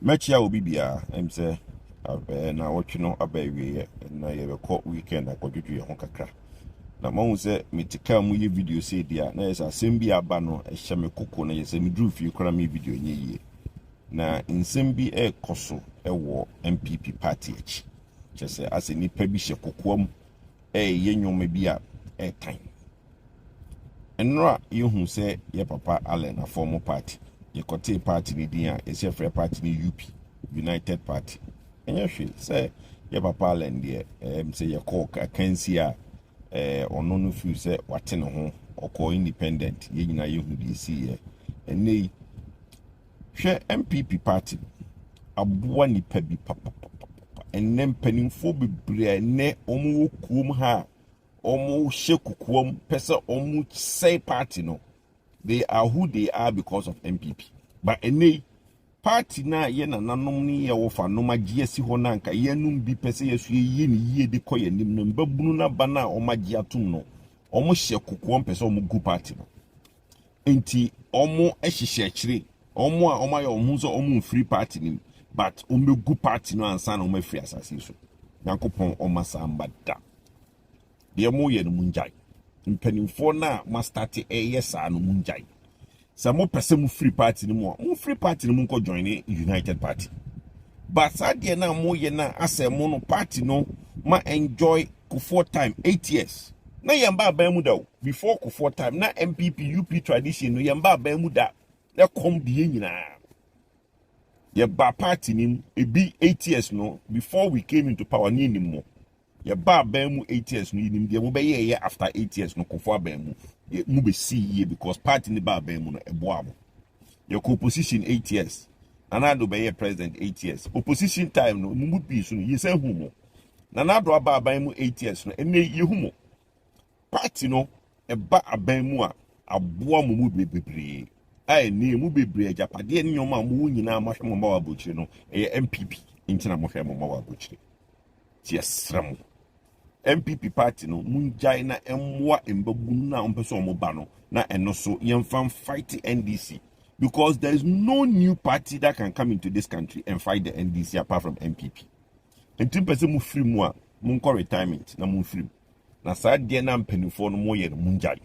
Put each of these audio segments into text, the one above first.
Mechia will be bia, say, na what you know about we na ye call weekend I got you hon kakra. Na mo say me tika mu ye video say dia na yes asem bi aba no e hye me koko na yes me dru fie kora me video nye yie. Na nsem bi e koso e wo NPP party echi. Che say as nipa bi hye kokoam ye nyoma bi a e kan. Enra ye hu say ye papa Allen a former party. Ye kote party ni dia e se free party ni UP United Party. Enye hwe say ye papa Allen de say ye call kansi a ono no feel say wate ne ho okọ independent ye nyina ye hu di si ye ene hwe MPP party aboa nipa bi papa enne mpanimfo bebre ne omo kuom ha omo hye kukuom pese omo say party no they are who they are because of MPP but ene party na ye nananom ni ye wo fa no magye si ho na nka ye num bi pese ye so ye ni ye de koye nim no mbabunu na bana o magye atum no omo hye kokoom pese omo gu party no enti omo ehyehye akire omo a omo aye omo so omo free party nim but omo gu party no ansa na omo free asase so yankopon omo samba da de mo ye no munjai mpanimfo na ma start yesa no munjai Samo pese mu free party ni mu free party ni mu ko join the United Party. But sadie na mo ye na ase mo no party no ma enjoy Kufuor time 8 years. Na yamba ba mu da before Kufuor time na NPP UP tradition no yamba ba mu da na kom die nyina. Ye ba party ni ebi 8 years no before we came into power ni mo. Ye ba mu 8 years no nim de mo be ye after 8 years no Kufuor ba mu. Mu be see ye because party ni ba mu no eboa mo. Your opposition 8 years. Nanado be president 8 years. Opposition time no mu bi so no ye say hu mo. Nanado aba mu 8 years no ene ye hu mo. Party no eba mu a aboa mu bebre. Ai ni mu bebre ajapade ni nyoma mu nyina mahwe mo ma wa bochire no MPP ntina mo hwe mo ma wa bochire. Ti esram. MPP party no munjai na emwa embabunu na ompeso omoba no na eno so yemfam fight the NDC because there is no new party that can come into this country and fight the NDC apart from MPP. Entim pese mu free mu a munko retirement na mu free. Na sa de na mpanifo no mo ye no munjai.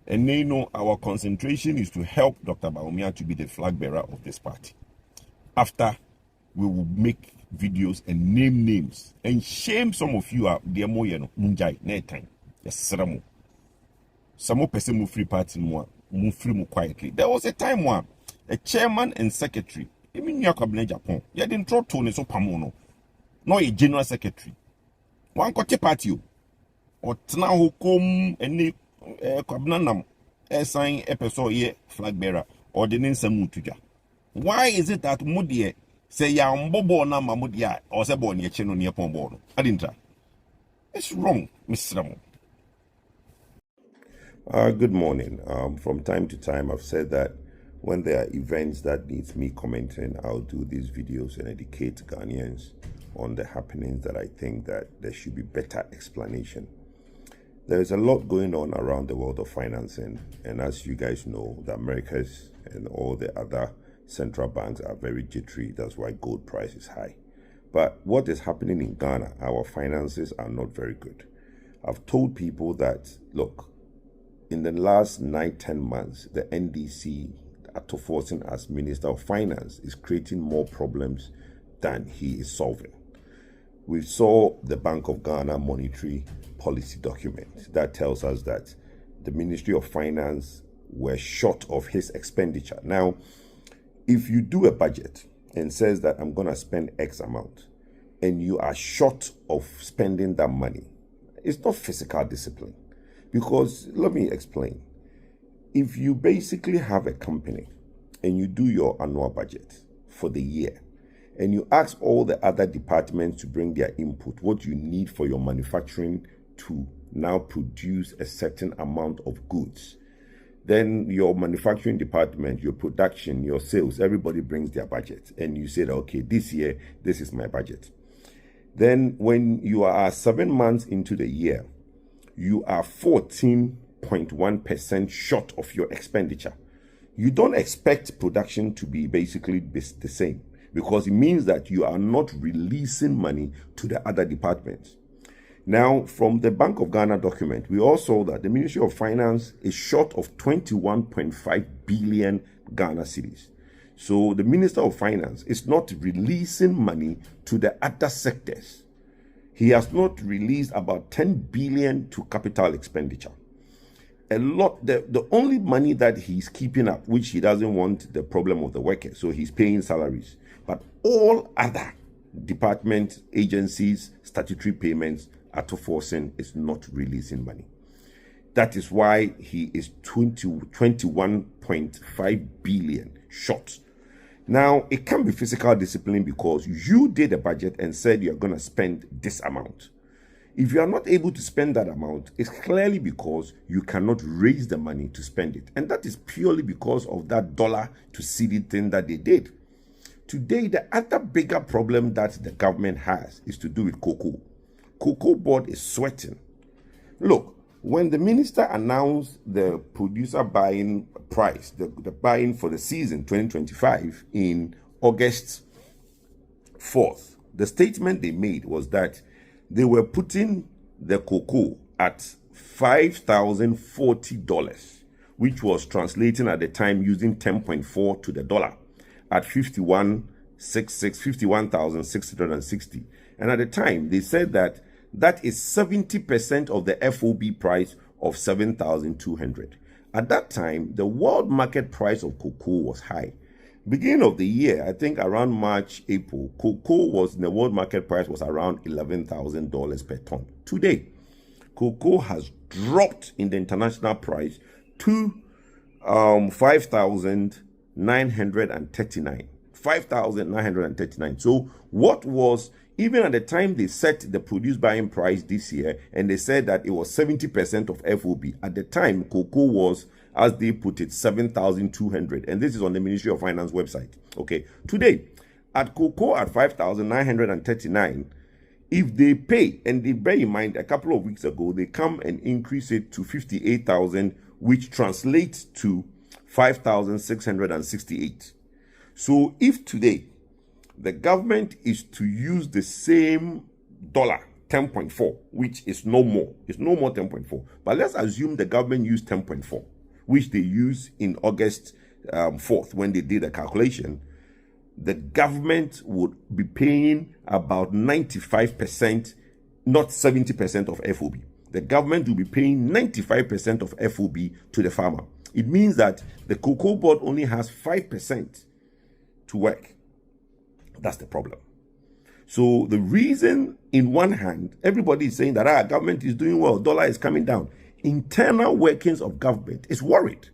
And you know our concentration is to help Dr. Bawumia to be the flag bearer of this party. After we will make videos and name names and shame some of you are there more you know munjai na time yesramo some person mu free party mu free mu quietly. There was a time one a chairman and secretary even your cabinet Japan you didn't throw to so pamono no a general secretary one kote party or tna hokom any cabinet nam sign episode here flag bearer or the NPP tuja. Why is it that mudie say ya mbobo na mamudia or se bon ye cheno ni pombo no adintra? It's wrong, Mr. Ramo. Good morning. From time to time I've said that when there are events that needs me commenting, I'll do these videos and educate Ghanaians on the happenings that I think that there should be better explanation. There is a lot going on around the world of financing, and as you guys know, the Americas and all the other central banks are very jittery. That's why gold price is high. But what is happening in Ghana, our finances are not very good. I've told people that, look, in the last 9-10 months, the NDC, Ato Forson as Minister of Finance, is creating more problems than he is solving. We saw the Bank of Ghana monetary policy document that tells us that the Ministry of Finance were short of his expenditure. Now, if you do a budget and says that I'm going to spend X amount and you are short of spending that money, it's not physical discipline. Because let me explain. If you basically have a company and you do your annual budget for the year and you ask all the other departments to bring their input, what you need for your manufacturing to now produce a certain amount of goods, then your manufacturing department, your production, your sales, everybody brings their budget. And you say, okay, this year, this is my budget. Then when you are 7 months into the year, you are 14.1% short of your expenditure. You don't expect production to be basically the same. because it means that you are not releasing money to the other departments. Now, from the Bank of Ghana document, we all saw that the Ministry of Finance is short of 21.5 billion Ghana cedis. So the Minister of Finance is not releasing money to the other sectors. He has not released about 10 billion to capital expenditure. A lot, the only money that he's keeping up, which he doesn't want the problem of the workers, so he's paying salaries. But all other departments, agencies, statutory payments, Kufuor is not releasing money. That is why he is 21.5 billion short. Now, it can be fiscal discipline because you did a budget and said you're going to spend this amount. If you are not able to spend that amount, it's clearly because you cannot raise the money to spend it. And that is purely because of that dollar to cedi thing that they did. Today, the other bigger problem that the government has is to do with cocoa. Cocoa board is sweating. Look, when the minister announced the producer buying price, the buying for the season 2025 in August 4th, the statement they made was that they were putting the cocoa at $5,040, which was translating at the time using 10.4 to the dollar at 51,660. And at the time, they said that that is 70% of the FOB price of 7,200. At that time, the world market price of cocoa was high. Beginning of the year, I think around March, April, cocoa was, the world market price was around $11,000 per ton. Today, cocoa has dropped in the international price to 5,939. 5,939. So what was, even at the time they set the produce buying price this year, and they said that it was 70% of FOB, at the time, cocoa was, as they put it, 7,200. And this is on the Ministry of Finance website. Okay. Today, at cocoa at 5,939, if they pay, and they bear in mind, a couple of weeks ago, they come and increase it to 58,000, which translates to 5,668. So if today the government is to use the same dollar, 10.4, which is no more, it's no more 10.4, but let's assume the government used 10.4, which they used in August 4th when they did the calculation, the government would be paying about 95%, not 70% of FOB. The government will be paying 95% of FOB to the farmer. It means that the cocoa board only has 5% to work. That's the problem. So the reason, in one hand, everybody is saying that our government is doing well, dollar is coming down. Internal workings of government is worried,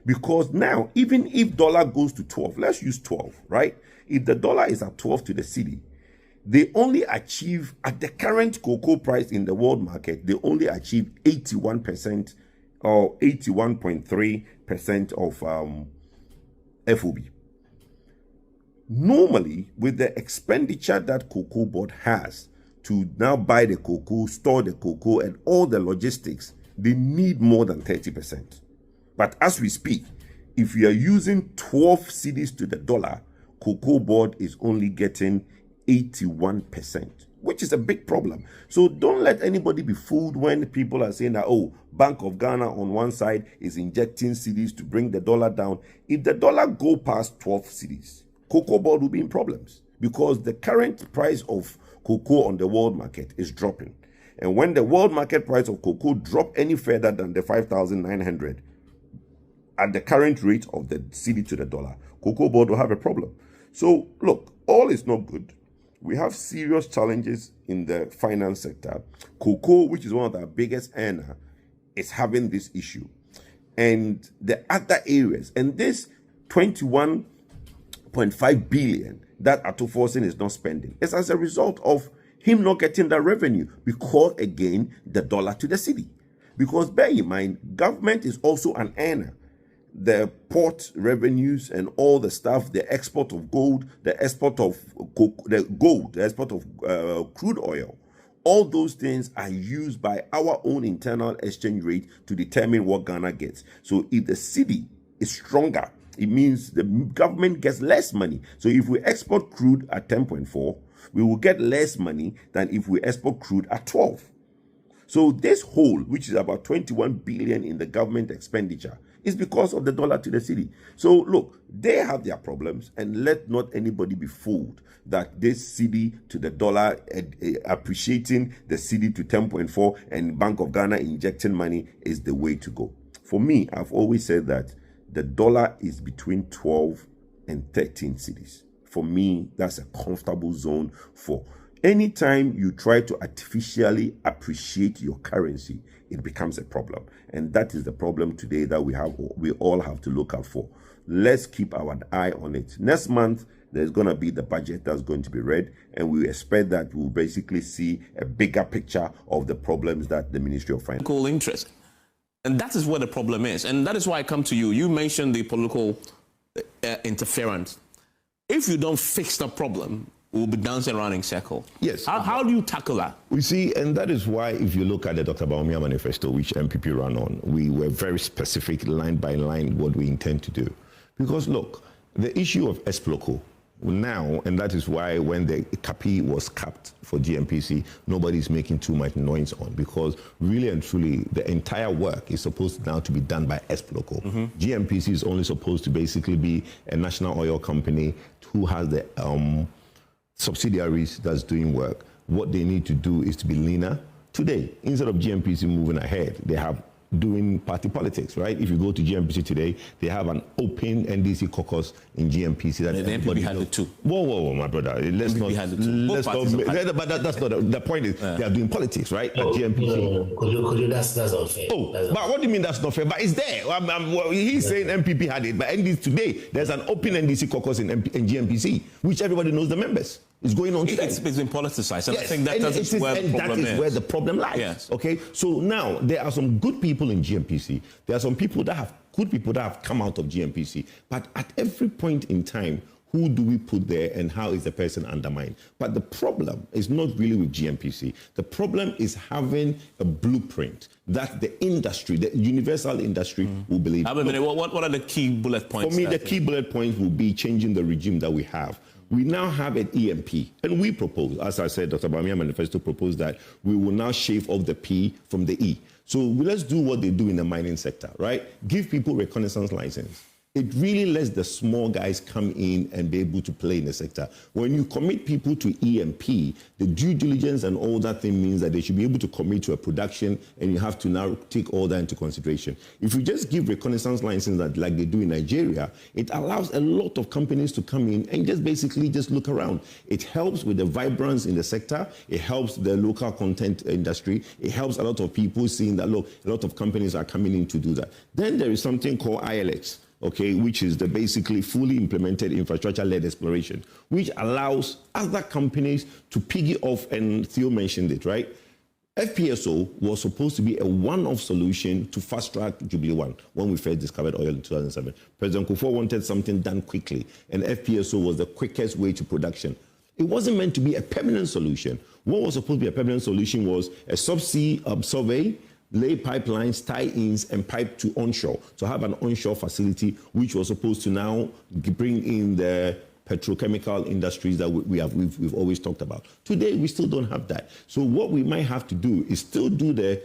because now, even if dollar goes to 12, let's use 12, right? If the dollar is at 12 to the cedi, they only achieve, at the current cocoa price in the world market, they only achieve 81% or 81.3% of FOB. Normally, with the expenditure that cocoa board has to now buy the cocoa, store the cocoa, and all the logistics, they need more than 30%. But as we speak, if you are using 12 cedis to the dollar, cocoa board is only getting 81%, which is a big problem. So don't let anybody be fooled when people are saying that, oh, Bank of Ghana on one side is injecting cedis to bring the dollar down. If the dollar go past 12 cedis, cocoa board will be in problems, because the current price of cocoa on the world market is dropping. And when the world market price of cocoa drop any further than the 5,900 at the current rate of the cedi to the dollar, cocoa board will have a problem. So look, all is not good. We have serious challenges in the finance sector. Cocoa, which is one of our biggest earner, is having this issue. And the other areas, and this 21.5 billion that Kufuor is not spending, is as a result of him not getting the revenue, because again, the dollar to the cedi. Because bear in mind, government is also an earner. The port revenues and all the stuff, the export of gold, the export of the export of crude oil, all those things are used by our own internal exchange rate to determine what Ghana gets. So if the cedi is stronger, it means the government gets less money. So if we export crude at 10.4, we will get less money than if we export crude at 12. So this hole, which is about 21 billion in the government expenditure, is because of the dollar to the cedi. So look, they have their problems, and let not anybody be fooled that this cedi to the dollar appreciating the cedi to 10.4 and Bank of Ghana injecting money is the way to go. For me, I've always said that the dollar is between 12 and 13 cedis. For me, that's a comfortable zone. For anytime you try to artificially appreciate your currency, it becomes a problem. And that is the problem today that we all have to look out for. Let's keep our eye on it. Next month, there's going to be the budget that's going to be read, and we expect that we'll basically see a bigger picture of the problems that the Ministry of Finance. Political interest. And that is where the problem is. And that is why I come to you. You mentioned the political interference. If you don't fix the problem, we'll be dancing around in circle. Yes. How do you tackle that? We see, and that is why if you look at the Dr. Bawumia manifesto, which NPP ran on, we were very specific, line by line, what we intend to do. Because look, the issue of Exploko now, and that is why when the CAPI was capped for GNPC, nobody's making too much noise on, because really and truly, the entire work is supposed now to be done by Exploko. GNPC is only supposed to basically be a national oil company who has the subsidiaries that's doing work. What they need to do is to be leaner. Today, instead of GNPC moving ahead, they have doing party politics, right? If you go to GNPC today, they have an open NDC caucus in GNPC. That the NPP had it too. Whoa, my brother. Let's not. But that's not the point. Is they are doing politics, right? At GNPC. That's unfair. But what do you mean that's not fair? But it's there. He's saying NPP had it, but NDC today there's an open NDC caucus in GNPC, which everybody knows the members. It's going on today. It's been politicized, and yes. I think that is where the problem is. Where the problem lies. Yes. Okay. So now there are some good people in GNPC. There are some people that have good people that have come out of GNPC. But at every point in time, who do we put there, and how is the person undermined? But the problem is not really with GNPC. The problem is having a blueprint that the industry, the universal industry, will believe. What are the key bullet points? For me, the key bullet points will be changing the regime that we have. We now have an EMP, and we propose, as I said, Dr. Bawumia manifesto proposed that we will now shave off the P from the E. So let's do what they do in the mining sector, right? Give people reconnaissance license. It really lets the small guys come in and be able to play in the sector. When you commit people to EMP, the due diligence and all that thing means that they should be able to commit to a production, and you have to now take all that into consideration. If you just give reconnaissance license that like they do in Nigeria, it allows a lot of companies to come in and just basically just look around. It helps with the vibrance in the sector. It helps the local content industry. It helps a lot of people seeing that, look, a lot of companies are coming in to do that. Then there is something called ILX. Okay, which is the basically fully implemented infrastructure-led exploration, which allows other companies to piggy off, and Theo mentioned it, right? FPSO was supposed to be a one-off solution to fast-track Jubilee 1 when we first discovered oil in 2007. President Kufuor wanted something done quickly, and FPSO was the quickest way to production. It wasn't meant to be a permanent solution. What was supposed to be a permanent solution was a subsea survey, lay pipelines, tie-ins, and pipe to onshore. So have an onshore facility, which was supposed to now bring in the petrochemical industries that we've always talked about. Today, we still don't have that. So what we might have to do is still do the,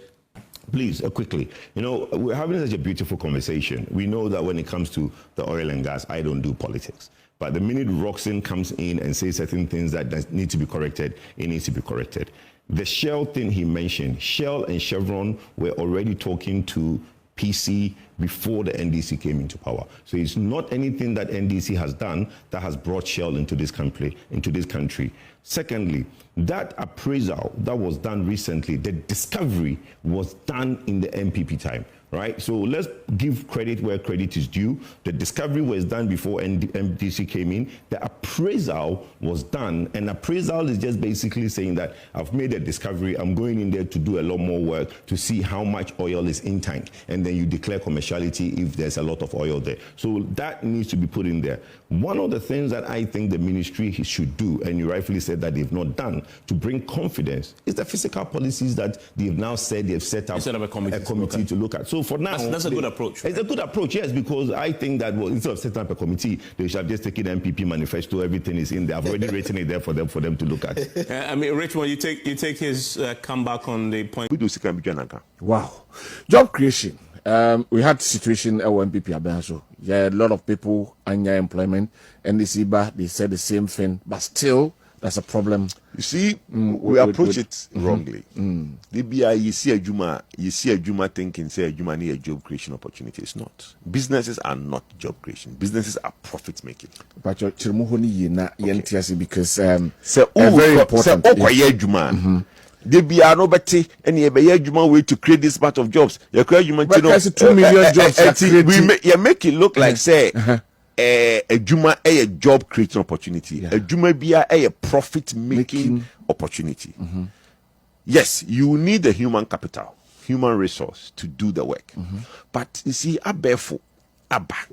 please, quickly. You know, we're having such a beautiful conversation. We know that when it comes to the oil and gas, I don't do politics. But the minute Roxanne comes in and says certain things that need to be corrected, it needs to be corrected. The Shell thing he mentioned, Shell and Chevron were already talking to PC before the NDC came into power. So it's not anything that NDC has done that has brought Shell into this country. Secondly, that appraisal that was done recently, the discovery was done in the NPP time. Right? So let's give credit where credit is due. The discovery was done before NDC came in. The appraisal was done, and appraisal is just basically saying that I've made a discovery, I'm going in there to do a lot more work to see how much oil is in tank, and then you declare commerciality if there's a lot of oil there. So that needs to be put in there. One of the things that I think the ministry should do, and you rightfully said that they've not done, to bring confidence, is the fiscal policies that they've now said they've set up a committee to look at. So for now, that's a good approach. It's a good approach, yes, because I think that instead of setting up a committee, they should have just taken the NPP manifesto. Everything is in there. I've already written it there for them to look at. I mean, Richmond, you take his comeback on the point. We do Sikambijanaka. Wow, job creation. We had situation at NPP Abenso. Yeah, a lot of people under employment, and they said the same thing, but still that's a problem. You see, we approach it wrongly. You see a Juma thinking, say a Juma need a job creation opportunity. It's not. Businesses are not job creation. Businesses are profit making. But your because very important. Juma. They be no better and you be Juma way to create this part of jobs. You create Juma, you know, 2 million jobs. You make it look like say. A Juma a job creating opportunity. A Juma be a profit making opportunity. Yes, you need a human capital, human resource to do the work. But you see, a barefoot, a back.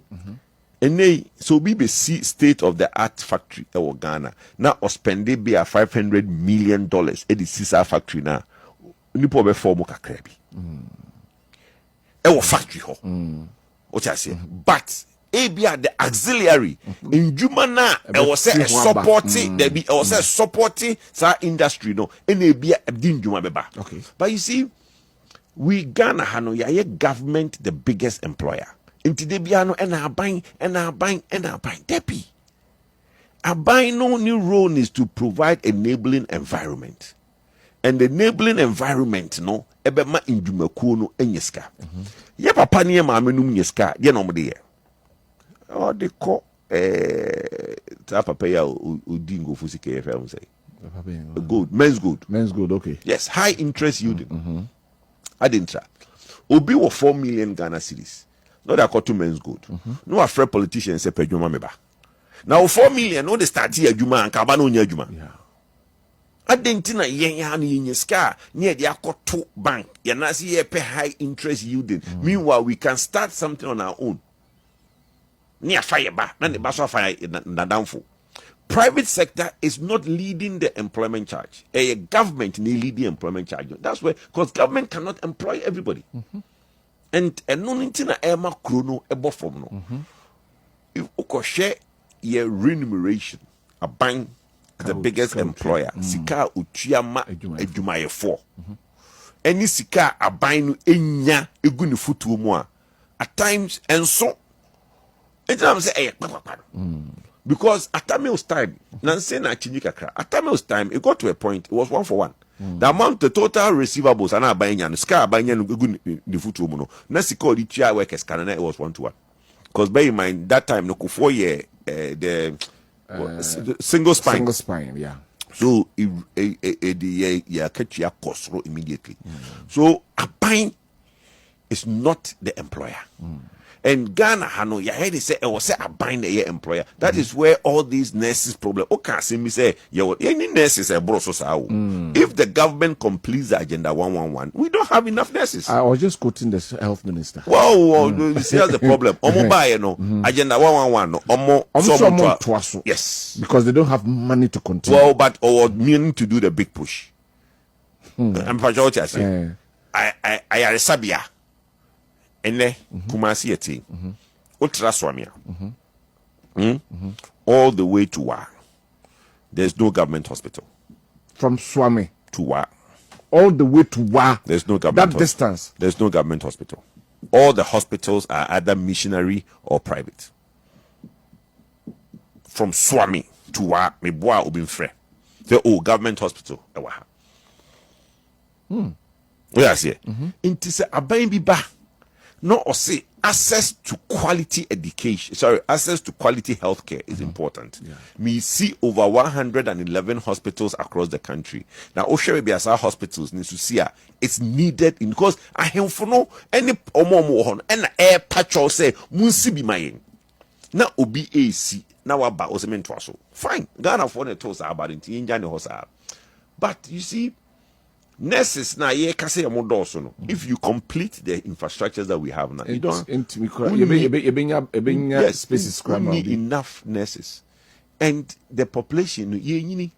And they so be state of the art factory in Ghana. Now or spend be $500 million at the Sisa factory now. Nipo be form ka krebi. E factory ho. What I say? But ABR the auxiliary in Jumana I was say supporting there be I was say supporting sa industry no and ABR din Juma beba. Okay. But you see we Ghana hano ya government the biggest employer. Inti de bia no and buying depi. Aban no new role is to provide enabling environment. And the enabling environment no ebe ma injumakuo no enyeska. Ye papa ne ma amenum nyeska ye no mde ye. Oh, they call papa ya udingo fusike FM say. Good, men's good, okay. Yes, high interest yielding. I didn't try. Obi were 4 million Ghana cedis. Not that got to men's good. No afraid politicians say per Juma meba. Now 4 million, no they start here Juma and Kabano nya Juma. Yeah. I didn't know yen ska near the Akoto bank. Yanasi ye pay high interest yielding. Meanwhile, we can start something on our own. Near fire ba, then the basso fire na downfall. Private sector is not leading the employment charge. A government need lead the employment charge. That's where because government cannot employ everybody. And no nintina ema chrono ebo from no. If you share your remuneration, a bank the biggest employer, sika uchiyama ejumaye 4. Any sika a buying enya eguni futu mo at times and so. I'm saying, because at Tamil's time, Nancy na Chinikakra, at Tamil's time, it got to a point, it was 1 for 1. The amount, the total receivables, and I buying and scar buying the foot woman. Nancy called each year workers, Canada, it was 1 to 1. Because bear in mind, that time, no Kufuor the single spine. Single spine, yeah. So, the catch your cost immediately. So, a buying is not the employer. And Ghana, Hano, you heard it say, I was say a bind a employer. That is where all these nurses problem. Okay, see me say, any nurses are brosos. If the government completes the agenda 111, we don't have enough nurses. I was just quoting the health minister. Wow, you see that's the problem. Omo buy no agenda 111 no. Yes, because they don't have money to continue. Well, but or meaning to do the big push. I'm for sure what I say. I are Sabia. Ene Kumasi yeti Ultra Swamia all the way to Wa. There's no government hospital. From Swami to Wa. All the way to Wa. There's no government. That distance. There's no government hospital. All the hospitals are either missionary or private. From Swami to Wa, me boa ubin fre. The government hospital. Yeah, see. Inti se abayin bi ba. No, or say access to quality education. Sorry, access to quality healthcare is important. Yeah. Me see over 111 hospitals across the country. Now, Osherebiasa hospitals need to see it's needed because I have for no any omo and air patrol say munsi be my na obi AC now about osementwaso. Fine, Ghana for the toes about it in January. But you see. Nurses na ye kase yamodoso no. If you complete the infrastructures that we have now, you don't spaces need enough nurses, and the population ye nyini.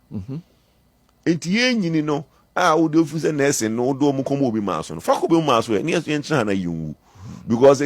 Enti ye nyini no. Would you say nursing no do mu komo bi maso no. Fa ko bi maso e ni entra na yungu. because